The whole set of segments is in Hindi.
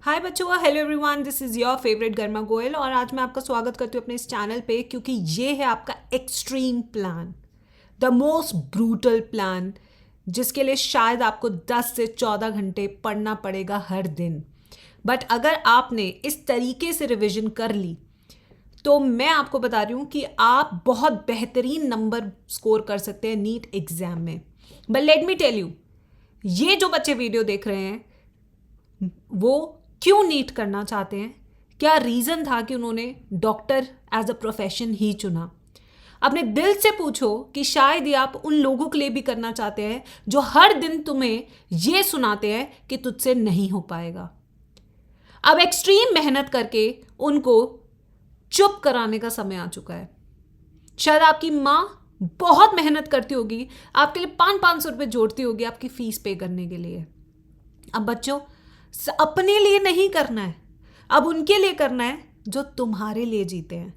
हाय बच्चों, hello everyone, this is your favourite गर्मा गोयल और आज मैं आपका स्वागत करती हूँ अपने इस चैनल पे क्योंकि ये है आपका extreme plan, the most brutal plan, जिसके लिए शायद आपको 10 से 14 घंटे पढ़ना पड़ेगा हर दिन। बट अगर आपने इस तरीके से रिविजन कर ली तो मैं आपको बता रही हूँ कि आप बहुत बेहतरीन नंबर स्कोर कर सकते हैं नीट एग्जाम में। But let me tell you, ये जो बच्चे वीडियो देख रहे हैं वो क्यों नीट करना चाहते हैं, क्या रीज़न था कि उन्होंने डॉक्टर एज अ प्रोफेशन ही चुना। अपने दिल से पूछो कि शायद ये आप उन लोगों के लिए भी करना चाहते हैं जो हर दिन तुम्हें ये सुनाते हैं कि तुझसे नहीं हो पाएगा। अब एक्सट्रीम मेहनत करके उनको चुप कराने का समय आ चुका है। शायद आपकी माँ बहुत मेहनत करती होगी, आपके लिए 500-500 रुपये जोड़ती होगी आपकी फीस पे करने के लिए। अब बच्चों, अपने लिए नहीं करना है, अब उनके लिए करना है जो तुम्हारे लिए जीते हैं।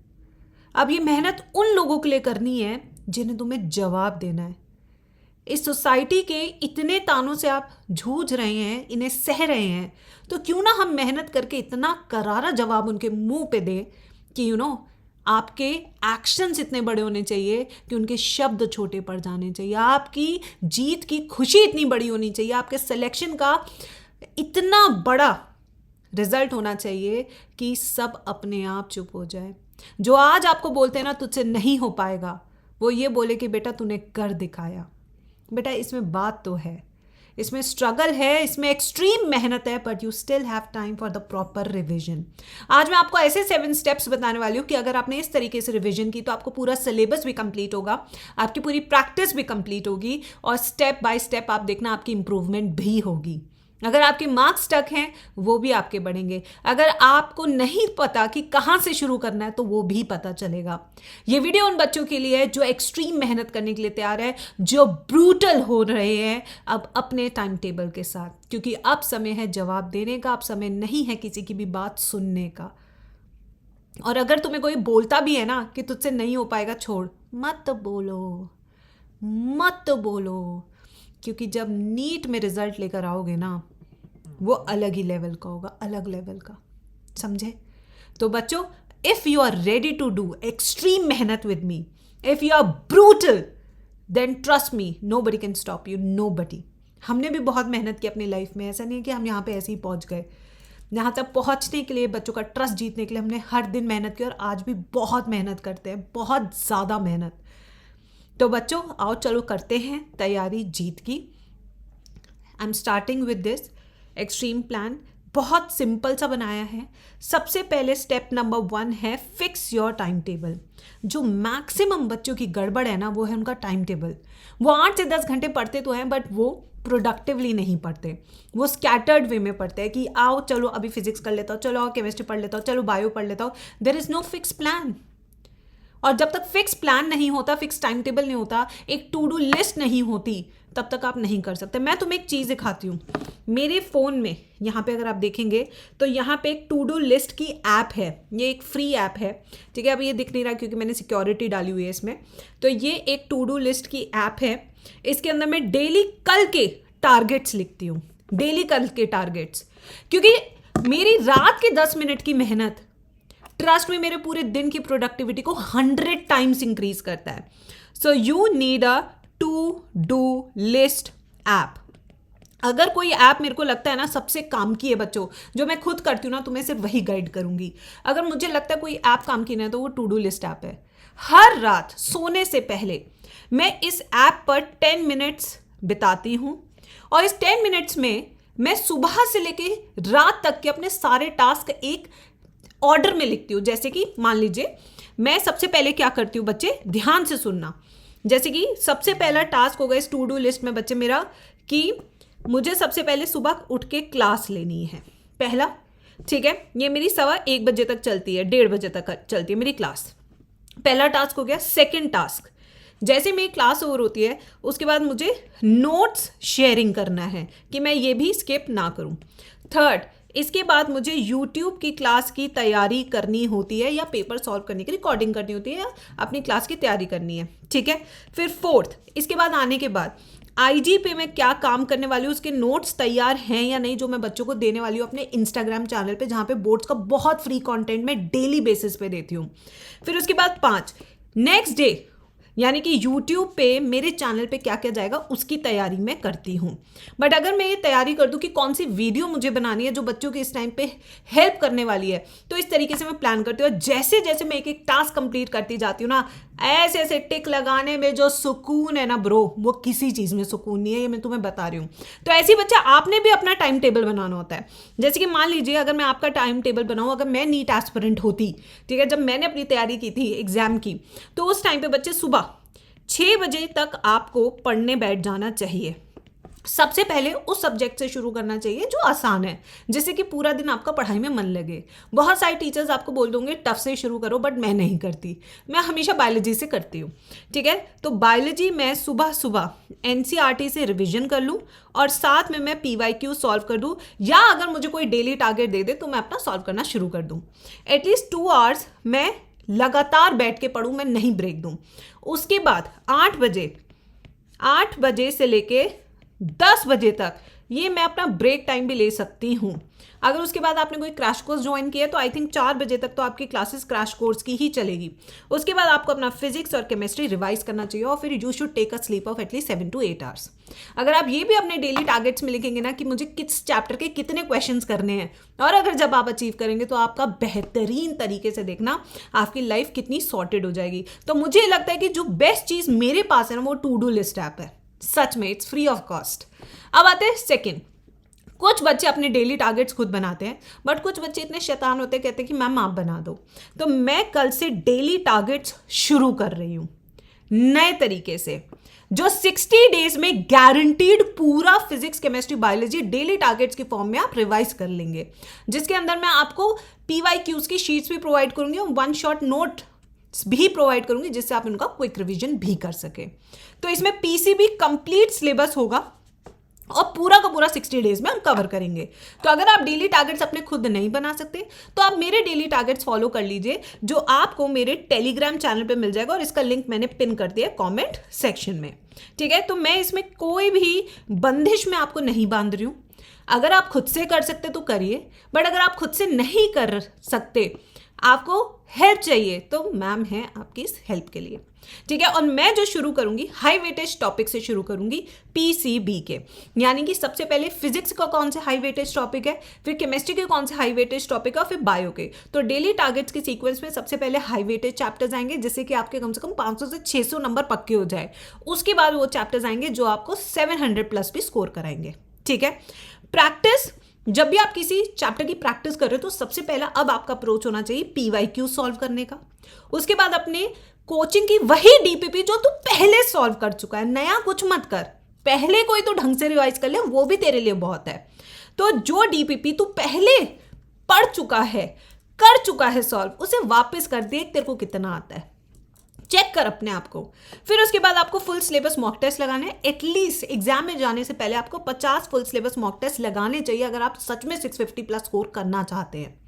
अब ये मेहनत उन लोगों के लिए करनी है जिन्हें तुम्हें जवाब देना है। इस सोसाइटी के इतने तानों से आप जूझ रहे हैं, इन्हें सह रहे हैं, तो क्यों ना हम मेहनत करके इतना करारा जवाब उनके मुंह पे दें कि आपके एक्शंस इतने बड़े होने चाहिए कि उनके शब्द छोटे पड़ जाने चाहिए। आपकी जीत की खुशी इतनी बड़ी होनी चाहिए, आपके सिलेक्शन का इतना बड़ा रिजल्ट होना चाहिए कि सब अपने आप चुप हो जाए। जो आज आपको बोलते हैं ना तुझसे नहीं हो पाएगा, वो ये बोले कि बेटा तूने कर दिखाया। बेटा इसमें बात तो है, इसमें स्ट्रगल है, इसमें एक्सट्रीम मेहनत है, but you still have time for the proper revision. आज मैं आपको ऐसे 7 स्टेप्स बताने वाली हूँ कि अगर आपने इस तरीके से रिविजन की तो आपको पूरा सिलेबस भी कंप्लीट होगा, आपकी पूरी प्रैक्टिस भी कंप्लीट होगी और स्टेप बाय स्टेप आप देखना आपकी इंप्रूवमेंट भी होगी। अगर आपके मार्क्स स्टक हैं वो भी आपके बढ़ेंगे। अगर आपको नहीं पता कि कहाँ से शुरू करना है तो वो भी पता चलेगा। ये वीडियो उन बच्चों के लिए है जो एक्सट्रीम मेहनत करने के लिए तैयार है, जो ब्रूटल हो रहे हैं अब अपने टाइम टेबल के साथ, क्योंकि अब समय है जवाब देने का, अब समय नहीं है किसी की भी बात सुनने का। और अगर तुम्हें कोई बोलता भी है ना कि तुझसे नहीं हो पाएगा, छोड़, मत बोलो, मत बोलो, क्योंकि जब नीट में रिजल्ट लेकर आओगे ना वो अलग ही लेवल का होगा, अलग लेवल का, समझे। तो बच्चों, if you are ready to do extreme मेहनत with me, if you are brutal, then trust me, nobody can stop you, nobody. हमने भी बहुत मेहनत की अपनी लाइफ में, ऐसा नहीं है कि हम यहाँ पे ऐसे ही पहुँच गए। यहाँ तक पहुँचने के लिए, बच्चों का ट्रस्ट जीतने के लिए हमने हर दिन मेहनत की और आज भी बहुत मेहनत करते हैं, बहुत ज़्यादा मेहनत। तो बच्चों आओ चलो करते हैं तैयारी जीत की। I am starting with this extreme plan. बहुत सिंपल सा बनाया है। सबसे पहले स्टेप नंबर 1 है फिक्स योर टाइम टेबल। जो मैक्सिमम बच्चों की गड़बड़ है ना वो है उनका टाइम टेबल। वो 8 से 10 घंटे पढ़ते तो हैं बट वो प्रोडक्टिवली नहीं पढ़ते, वो स्कैटर्ड वे में पढ़ते हैं कि आओ चलो अभी फिजिक्स कर लेता हूँ, चलो आओ केमिस्ट्री पढ़ लेता हूँ, चलो बायो पढ़ लेता हूँ। There is no fix plan. और जब तक फिक्स प्लान नहीं होता, फिक्स टाइम टेबल नहीं होता, एक टू डू लिस्ट नहीं होती, तब तक आप नहीं कर सकते। मैं तुम्हें एक चीज़ दिखाती हूँ। मेरे फ़ोन में यहाँ पे अगर आप देखेंगे तो यहाँ पे एक टू डू लिस्ट की ऐप है। ये एक फ्री ऐप है, ठीक है। अभी ये दिख नहीं रहा क्योंकि मैंने सिक्योरिटी डाली हुई है इसमें। तो ये एक टू डू लिस्ट की ऐप है। इसके अंदर मैं डेली कल के टारगेट्स लिखती हूँ, डेली कल के टारगेट्स, क्योंकि मेरी रात के 10 मिनट की मेहनत ट्रस्ट में मेरे पूरे दिन की प्रोडक्टिविटी को 100 टाइम्स इंक्रीज करता है। So you need a to do list app. अगर कोई ऐप मेरे को लगता है ना सबसे काम की है बच्चों, जो मैं खुद करती हूँ ना, तो मैं सिर्फ वही गाइड करूंगी। अगर मुझे लगता है कोई ऐप काम की ना है तो वो टू डू लिस्ट ऐप है। हर रात सोने से पहले मैं इस ऐप पर 10 मिनट्स बिताती हूँ और इस 10 मिनट्स में मैं सुबह से लेके रात तक के अपने सारे टास्क एक ऑर्डर में लिखती हूँ। जैसे कि मान लीजिए मैं सबसे पहले क्या करती हूँ, बच्चे ध्यान से सुनना। जैसे कि सबसे पहला टास्क होगा इस टू डू लिस्ट में बच्चे मेरा कि मुझे सबसे पहले सुबह उठ के क्लास लेनी है, पहला, ठीक है। ये मेरी 1:15 बजे तक चलती है, 1:30 बजे तक चलती है मेरी क्लास। पहला टास्क हो गया। सेकेंड टास्क, जैसे मेरी क्लास ओवर होती है उसके बाद मुझे नोट्स शेयरिंग करना है कि मैं ये भी स्किप ना करूँ। थर्ड, इसके बाद मुझे YouTube की क्लास की तैयारी करनी होती है या पेपर सॉल्व करने की रिकॉर्डिंग करनी होती है या अपनी क्लास की तैयारी करनी है, ठीक है। फिर फोर्थ, इसके बाद आने के बाद आईजी पे मैं क्या काम करने वाली हूँ, उसके नोट्स तैयार हैं या नहीं, जो मैं बच्चों को देने वाली हूँ अपने इंस्टाग्राम चैनल पे, जहाँ पे बोर्ड्स का बहुत फ्री कंटेंट मैं डेली बेसिस पे देती हूँ। फिर उसके बाद 5 नेक्स्ट डे यानी कि यूट्यूब पे मेरे चैनल पे क्या क्या जाएगा उसकी तैयारी मैं करती हूँ। बट अगर मैं ये तैयारी कर दूँ कि कौन सी वीडियो मुझे बनानी है जो बच्चों के इस टाइम पे हेल्प करने वाली है, तो इस तरीके से मैं प्लान करती हूँ। और जैसे जैसे मैं एक एक टास्क कंप्लीट करती जाती हूँ ना, ऐसे ऐसे टिक लगाने में जो सुकून है ना ब्रो, वो किसी चीज़ में सुकून नहीं है, ये मैं तुम्हें बता रही हूँ। तो ऐसी बच्चा आपने भी अपना टाइम टेबल बनाना होता है। जैसे कि मान लीजिए अगर मैं आपका टाइम टेबल बनाऊँ, अगर मैं नीट एस्पिरेंट होती, ठीक है, जब मैंने अपनी तैयारी की थी एग्जाम की, तो उस टाइम पे बच्चे सुबह 6 बजे तक आपको पढ़ने बैठ जाना चाहिए। सबसे पहले उस सब्जेक्ट से शुरू करना चाहिए जो आसान है, जिससे कि पूरा दिन आपका पढ़ाई में मन लगे। बहुत सारे टीचर्स आपको बोल दोगे टफ से शुरू करो, बट मैं नहीं करती, मैं हमेशा बायोलॉजी से करती हूँ। ठीक है, तो बायोलॉजी मैं सुबह सुबह एनसीईआरटी से रिवीजन कर लूँ और साथ में मैं पीवाईक्यू सॉल्व कर दूँ, या अगर मुझे कोई डेली टारगेट दे दे तो मैं अपना सॉल्व करना शुरू कर दूँ। एटलीस्ट 2 आवर्स मैं लगातार बैठ के पढ़ूँ, मैं नहीं ब्रेक दूँ। उसके बाद 8 बजे से लेके 10 बजे तक ये मैं अपना ब्रेक टाइम भी ले सकती हूँ। अगर उसके बाद आपने कोई क्रैश कोर्स ज्वाइन किया तो आई थिंक 4 बजे तक तो आपकी क्लासेस क्रैश कोर्स की ही चलेगी। उसके बाद आपको अपना फिजिक्स और केमिस्ट्री रिवाइज करना चाहिए और फिर you should take a sleep of at least 7 to 8 hours. अगर आप ये भी अपने डेली टारगेट्स में लिखेंगे ना कि मुझे किस चैप्टर के कितने क्वेश्चंस करने हैं, और अगर जब आप अचीव करेंगे तो आपका बेहतरीन तरीके से देखना आपकी लाइफ कितनी सॉर्टेड हो जाएगी। तो मुझे लगता है कि जो बेस्ट चीज़ मेरे पास है ना वो टू डू लिस्ट ऐप है। सच में इट्स फ्री ऑफ कॉस्ट। अब आते हैं सेकेंड, कुछ बच्चे अपने डेली टारगेट्स खुद बनाते हैं, बट कुछ बच्चे इतने शैतान होते हैं, कहते हैं कि मैम आप बना दो। तो मैं कल से डेली टारगेट्स शुरू कर रही हूँ नए तरीके से, जो 60 डेज में गारंटीड पूरा physics chemistry biology daily targets की फॉर्म में आप रिवाइज कर लेंगे, जिसके अंदर मैं आपको पीवाईक्यूज की शीट्स भी प्रोवाइड करूंगी और 1 शॉट नोट भी प्रोवाइड करूंगी, जिससे आप इनका क्विक रिवीजन भी कर सके। तो इसमें पीसीबी कंप्लीट सिलेबस होगा और पूरा का पूरा 60 डेज में हम कवर करेंगे। तो अगर आप डेली टारगेट्स अपने खुद नहीं बना सकते तो आप मेरे डेली टारगेट्स फॉलो कर लीजिए, जो आपको मेरे टेलीग्राम चैनल पे मिल जाएगा और इसका लिंक मैंने पिन कर दिया कमेंट सेक्शन में। ठीक है, तो मैं इसमें कोई भी बंदिश में आपको नहीं बांध रही हूँ। अगर आप खुद से कर सकते तो करिए, बट अगर आप खुद से नहीं कर सकते, आपको हेल्प चाहिए, तो मैम है आपकी इस हेल्प के लिए। ठीक है, और मैं जो शुरू करूंगी हाई वेटेज टॉपिक से शुरू करूंगी, पीसीबी के, यानी कि सबसे पहले फिजिक्स का कौन से हाई वेटेज टॉपिक है, फिर केमिस्ट्री के कौन से हाई वेटेज टॉपिक है, और फिर बायो के। तो डेली टारगेट्स के सीक्वेंस में सबसे पहले हाई वेटेज चैप्टर्स आएंगे, जिससे कि आपके कम से कम 500 से 600 नंबर पक्के हो जाए। उसके बाद वो चैप्टर्स आएंगे जो आपको 700 प्लस भी स्कोर कराएंगे। ठीक है, प्रैक्टिस, जब भी आप किसी चैप्टर की प्रैक्टिस कर रहे हो तो सबसे पहला अब आपका अप्रोच होना चाहिए पीवाईक्यू सॉल्व करने का। उसके बाद अपने कोचिंग की वही डीपीपी जो तू पहले सॉल्व कर चुका है, नया कुछ मत कर, पहले कोई तो ढंग से रिवाइज कर ले, वो भी तेरे लिए बहुत है। तो जो डीपीपी तू पहले पढ़ चुका है, कर चुका है सॉल्व, उसे वापस कर, देख तेरे को कितना आता है, चेक कर अपने आप को। फिर उसके बाद आपको फुल सिलेबस मॉक टेस्ट लगाने हैं। एटलीस्ट एग्जाम में जाने से पहले आपको 50 फुल सिलेबस मॉक टेस्ट लगाने चाहिए, अगर आप सच में 650 प्लस स्कोर करना चाहते हैं।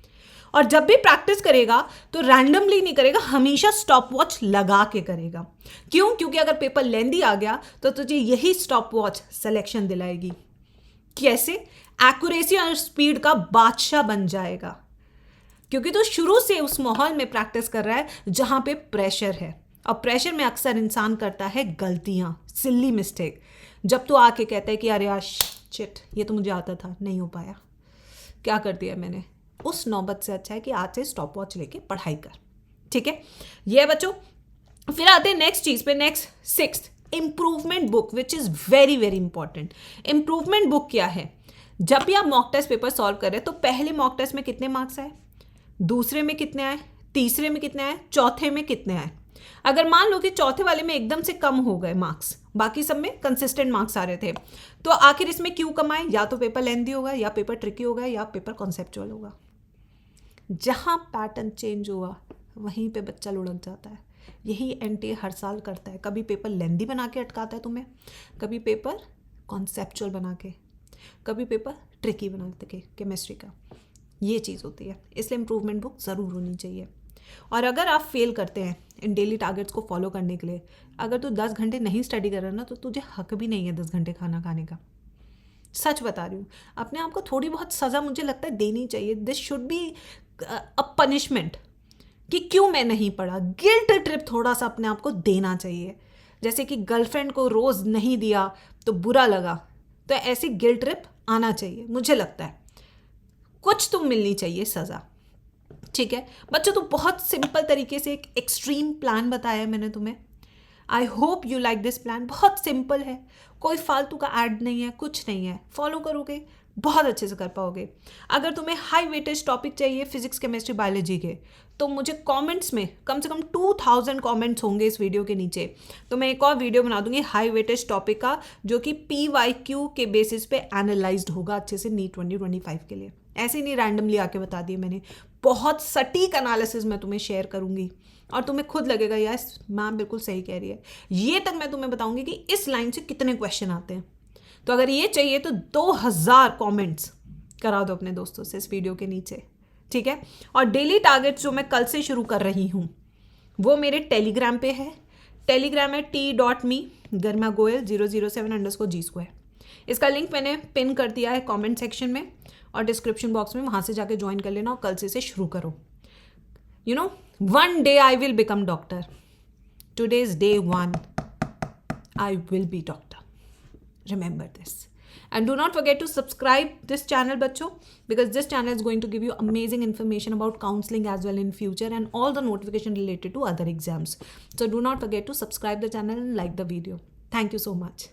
और जब भी प्रैक्टिस करेगा तो रैंडमली नहीं करेगा, हमेशा स्टॉप वॉच लगा के करेगा। क्यों? क्योंकि अगर पेपर लेंदी आ गया तो तुझे यही स्टॉप वॉच सिलेक्शन दिलाएगी। कैसे? एक्यूरेसी और स्पीड का बादशाह बन जाएगा, क्योंकि तो शुरू से उस माहौल में प्रैक्टिस कर रहा है जहां पे प्रेशर है, और प्रेशर में अक्सर इंसान करता है गलतियां, सिल्ली मिस्टेक। जब तो आके कहता है कि अरे यार शिट, ये तो मुझे आता था, नहीं हो पाया, क्या कर दिया मैंने, उस नौबत से अच्छा है कि आज से स्टॉप वॉच लेके पढ़ाई कर। ठीक है, ये बच्चों। फिर आते हैं नेक्स्ट चीज पे, next 6th, improvement book, which is very very important. Improvement book क्या है? जब भी आप मॉक टेस्ट पेपर सॉल्व कर रहे हैं तो पहले मॉक टेस्ट में कितने मार्क्स आए, दूसरे में कितने आए, तीसरे में कितने आए, चौथे में कितने आए। अगर मान लो कि चौथे वाले में एकदम से कम हो गए मार्क्स, बाकी सब में कंसिस्टेंट मार्क्स आ रहे थे, तो आखिर इसमें क्यों कम आए? या तो पेपर लेंथी होगा, या पेपर ट्रिकी होगा, या पेपर कॉन्सेप्चुअल होगा। जहां पैटर्न चेंज हुआ वहीं पे बच्चा लुढ़क जाता है। यही एनटीए हर साल करता है, कभी पेपर लेंथी बना के अटकाता है तुम्हें, कभी पेपर कॉन्सेप्चुअल बना के, कभी पेपर ट्रिकी बना के केमिस्ट्री का। ये चीज़ होती है, इसलिए इंप्रूवमेंट बुक ज़रूर होनी चाहिए। और अगर आप फेल करते हैं इन डेली टारगेट्स को फॉलो करने के लिए, अगर तू 10 घंटे नहीं स्टडी कर रहा ना, तो तुझे हक भी नहीं है 10 घंटे खाना खाने का। सच बता रही हूँ। अपने आप को थोड़ी बहुत सज़ा मुझे लगता है देनी चाहिए। This should be a punishment कि क्यों मैं नहीं पढ़ा। गिल्ट ट्रिप थोड़ा सा अपने आप को देना चाहिए। जैसे कि गर्लफ्रेंड को रोज़ नहीं दिया तो बुरा लगा, तो ऐसी गिल्ट ट्रिप आना चाहिए। मुझे लगता है कुछ तो मिलनी चाहिए सज़ा। ठीक है बच्चों, तो बहुत सिंपल तरीके से एक एक्सट्रीम प्लान बताया है मैंने तुम्हें। I hope you like this plan. बहुत सिंपल है, कोई फालतू का ऐड नहीं है, कुछ नहीं है। फॉलो करोगे बहुत अच्छे से कर पाओगे। अगर तुम्हें हाई वेटेज टॉपिक चाहिए फिजिक्स केमिस्ट्री बायोलॉजी के, तो मुझे कमेंट्स में कम से कम 2000 कमेंट्स होंगे इस वीडियो के नीचे, तो मैं एक और वीडियो बना दूंगी हाई वेटेज टॉपिक का, जो कि PYQ के बेसिस पे एनालाइज्ड होगा अच्छे से नीट 2025 के लिए। ऐसे नहीं रैंडमली आके बता दिए मैंने, बहुत सटीक एनालिसिस मैं तुम्हें शेयर करूंगी और तुम्हें खुद लगेगा यार मैम बिल्कुल सही कह रही है। ये तक मैं तुम्हें बताऊंगी कि इस लाइन से कितने क्वेश्चन आते हैं। तो अगर ये चाहिए तो 2000 कमेंट्स करा दो अपने दोस्तों से इस वीडियो के नीचे, ठीक है। और डेली टारगेट्स जो मैं कल से शुरू कर रही हूँ वो मेरे टेलीग्राम पे है। टेलीग्राम है t.me गर्मा गोयल 007_G²। इसका लिंक मैंने पिन कर दिया है कमेंट सेक्शन में और डिस्क्रिप्शन बॉक्स में, वहाँ से जाके ज्वाइन कर लेना और कल से शुरू करो। You know, one day I will become doctor. Today's day 1. I will be doctor. Remember this. And do not forget to subscribe this channel, bachcho, because this channel is going to give you amazing information about counseling as well in future and all the notification related to other exams. So do not forget to subscribe the channel and like the video. Thank you so much.